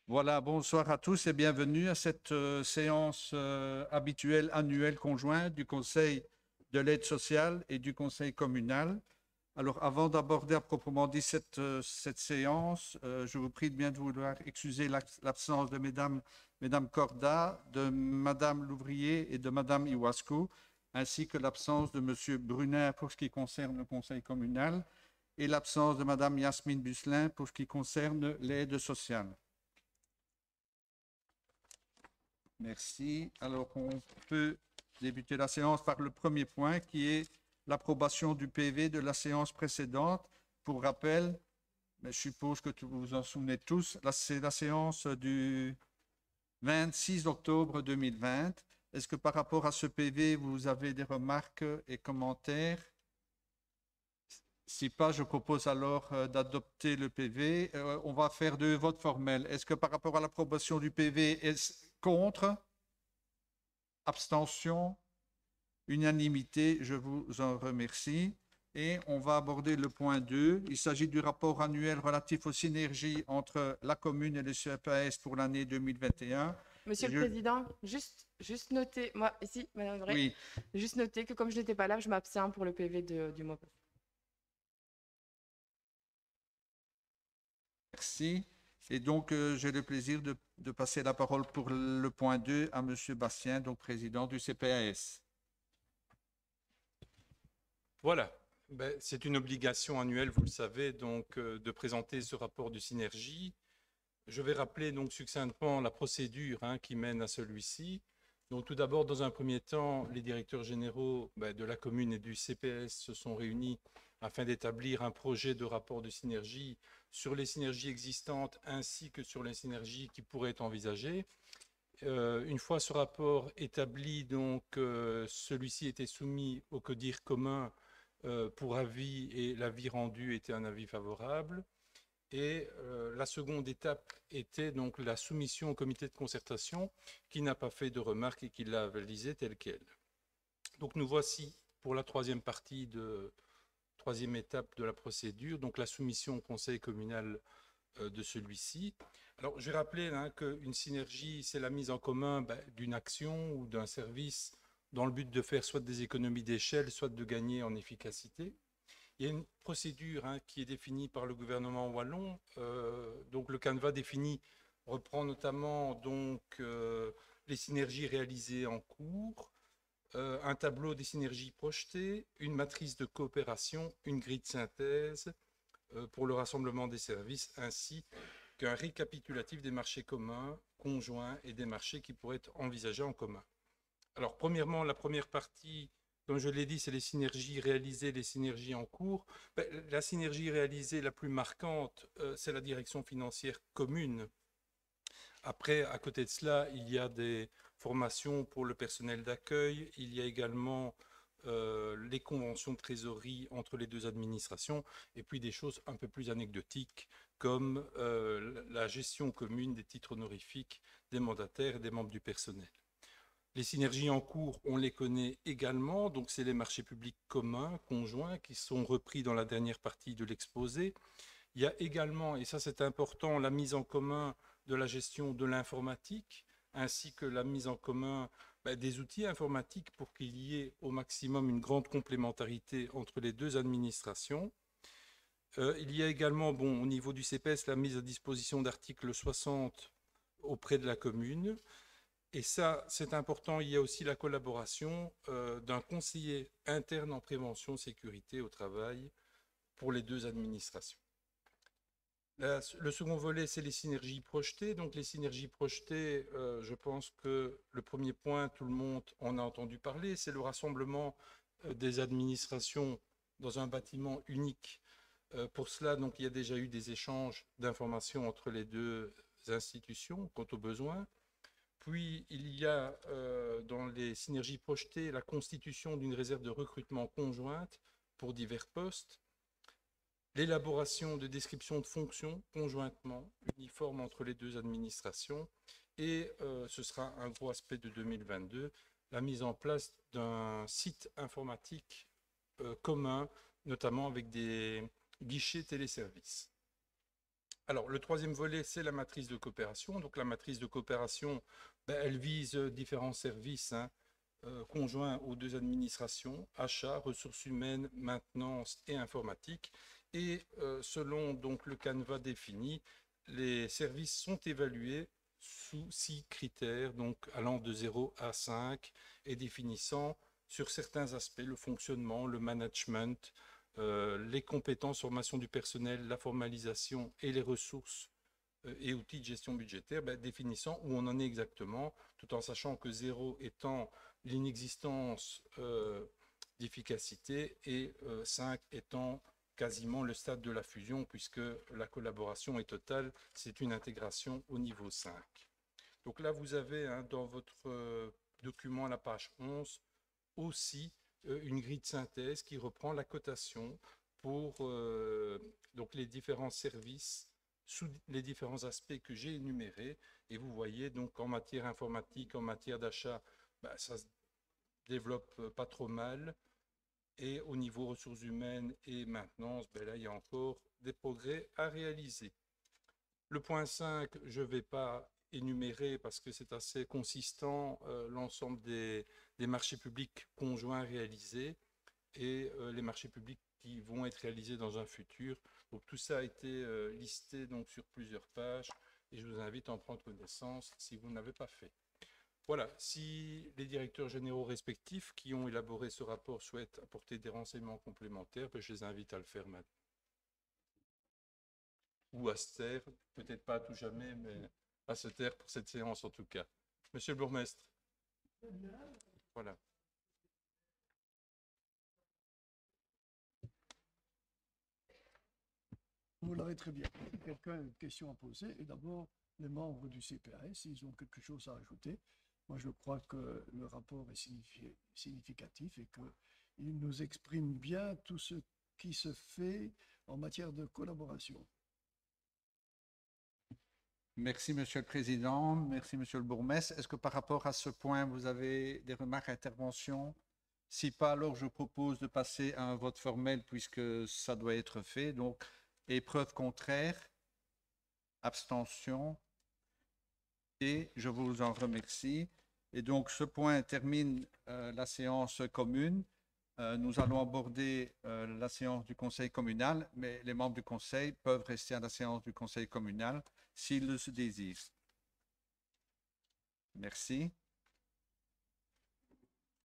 Voilà, bonsoir à tous et bienvenue à cette séance habituelle annuelle conjointe du Conseil de l'aide sociale et du Conseil communal. Alors, avant d'aborder à proprement dit cette séance, je vous prie de bien de vouloir excuser l'absence de mesdames Corda, de Madame Louvrier et de Madame Iwasco, ainsi que l'absence de Monsieur Brunner pour ce qui concerne le Conseil communal et l'absence de Madame Yasmine Busselin pour ce qui concerne l'aide sociale. Merci. Alors, on peut débuter la séance par le premier point qui est l'approbation du PV de la séance précédente. Pour rappel, mais je suppose que vous vous en souvenez tous, c'est la séance du 26 octobre 2020. Est-ce que par rapport à ce PV, vous avez des remarques et commentaires? Si pas, je propose alors d'adopter le PV. On va faire deux votes formels. Est-ce que par rapport à l'approbation du PV, est-ce contre? Abstention? Unanimité, je vous en remercie. Et on va aborder le point 2. Il s'agit du rapport annuel relatif aux synergies entre la commune et le CEPAS pour l'année 2021. Monsieur le Président, juste noter, moi ici, Madame Bray, Oui, juste noter que comme je n'étais pas là, je m'abstiens pour le PV du MOPEF. merci. Et donc, j'ai le plaisir de passer la parole pour le point 2 à Monsieur Bastien, donc président du CPAS. Voilà, c'est une obligation annuelle, vous le savez, donc de présenter ce rapport de synergie. Je vais rappeler donc succinctement la procédure qui mène à celui-ci. Donc tout d'abord, dans un premier temps, les directeurs généraux de la commune et du CPS se sont réunis afin d'établir un projet de rapport de synergie sur les synergies existantes ainsi que sur les synergies qui pourraient être envisagées. Une fois ce rapport établi, donc celui-ci était soumis au CODIR commun pour avis et l'avis rendu était un avis favorable. Et la seconde étape était donc la soumission au comité de concertation qui n'a pas fait de remarques et qui l'a validé telle qu'elle. Donc nous voici pour la troisième étape de la procédure, donc la soumission au conseil communal de celui-ci. Alors je vais rappeler qu'une synergie, c'est la mise en commun d'une action ou d'un service dans le but de faire soit des économies d'échelle, soit de gagner en efficacité. Il y a une procédure qui est définie par le gouvernement wallon. Donc le canevas défini reprend notamment donc, les synergies réalisées en cours, un tableau des synergies projetées, une matrice de coopération, une grille de synthèse pour le rassemblement des services, ainsi qu'un récapitulatif des marchés communs, conjoints et des marchés qui pourraient être envisagés en commun. Alors premièrement, la première partie, comme je l'ai dit, c'est les synergies réalisées, les synergies en cours. La synergie réalisée la plus marquante, c'est la direction financière commune. Après, à côté de cela, il y a des formations pour le personnel d'accueil, il y a également les conventions de trésorerie entre les deux administrations, et puis des choses un peu plus anecdotiques, comme la gestion commune des titres honorifiques des mandataires et des membres du personnel. Les synergies en cours, on les connaît également, donc c'est les marchés publics communs, conjoints, qui sont repris dans la dernière partie de l'exposé. Il y a également, et ça c'est important, la mise en commun de la gestion de l'informatique, ainsi que la mise en commun des outils informatiques pour qu'il y ait au maximum une grande complémentarité entre les deux administrations. Il y a également, au niveau du CPS, la mise à disposition d'articles 60 auprès de la commune. Et ça, c'est important, il y a aussi la collaboration d'un conseiller interne en prévention sécurité au travail pour les deux administrations. Le second volet, c'est les synergies projetées. Donc les synergies projetées, je pense que le premier point, tout le monde en a entendu parler, c'est le rassemblement des administrations dans un bâtiment unique. Pour cela, donc, il y a déjà eu des échanges d'informations entre les deux institutions quant aux besoins. Puis, il y a dans les synergies projetées la constitution d'une réserve de recrutement conjointe pour divers postes, l'élaboration de descriptions de fonctions conjointement, uniformes entre les deux administrations, et ce sera un gros aspect de 2022, la mise en place d'un site informatique commun, notamment avec des guichets téléservices. Alors, le troisième volet, c'est la matrice de coopération. Donc, la matrice de coopération, elle vise différents services conjoints aux deux administrations, achats, ressources humaines, maintenance et informatique. Et selon donc, le canevas défini, les services sont évalués sous 6 critères, donc allant de 0 à 5 et définissant sur certains aspects le fonctionnement, le management, les compétences, formation du personnel, la formalisation et les ressources et outils de gestion budgétaire, définissant où on en est exactement, tout en sachant que 0 étant l'inexistence d'efficacité et 5 étant quasiment le stade de la fusion, puisque la collaboration est totale, c'est une intégration au niveau 5. Donc là, vous avez dans votre document à la page 11 aussi une grille de synthèse qui reprend la cotation pour donc les différents services sous les différents aspects que j'ai énumérés. Et vous voyez donc en matière informatique, en matière d'achat, ça se développe pas trop mal. Et au niveau ressources humaines et maintenance, là, il y a encore des progrès à réaliser. Le point 5, je ne vais pas énumérer parce que c'est assez consistant, l'ensemble des marchés publics conjoints réalisés et les marchés publics qui vont être réalisés dans un futur. Donc tout ça a été listé donc, sur plusieurs pages et je vous invite à en prendre connaissance si vous ne l'avez pas fait. Voilà, si les directeurs généraux respectifs qui ont élaboré ce rapport souhaitent apporter des renseignements complémentaires, je les invite à le faire maintenant. Ou à se taire, peut-être pas à tout jamais, mais à se taire pour cette séance en tout cas. Monsieur le bourgmestre. Voilà. Vous l'avez très bien. Quelqu'un a une question à poser. Et d'abord, les membres du CPAS, ils ont quelque chose à ajouter. Moi, je crois que le rapport est significatif et qu'il nous exprime bien tout ce qui se fait en matière de collaboration. Merci, Monsieur le Président. Merci, Monsieur le Bourgmestre. Est-ce que par rapport à ce point, vous avez des remarques, interventions? Si pas, alors je propose de passer à un vote formel puisque ça doit être fait. Donc, épreuve contraire, abstention. Et je vous en remercie. Et donc, ce point termine la séance commune. Nous allons aborder la séance du conseil communal, mais les membres du conseil peuvent rester à la séance du conseil communal s'ils le désirent. Merci.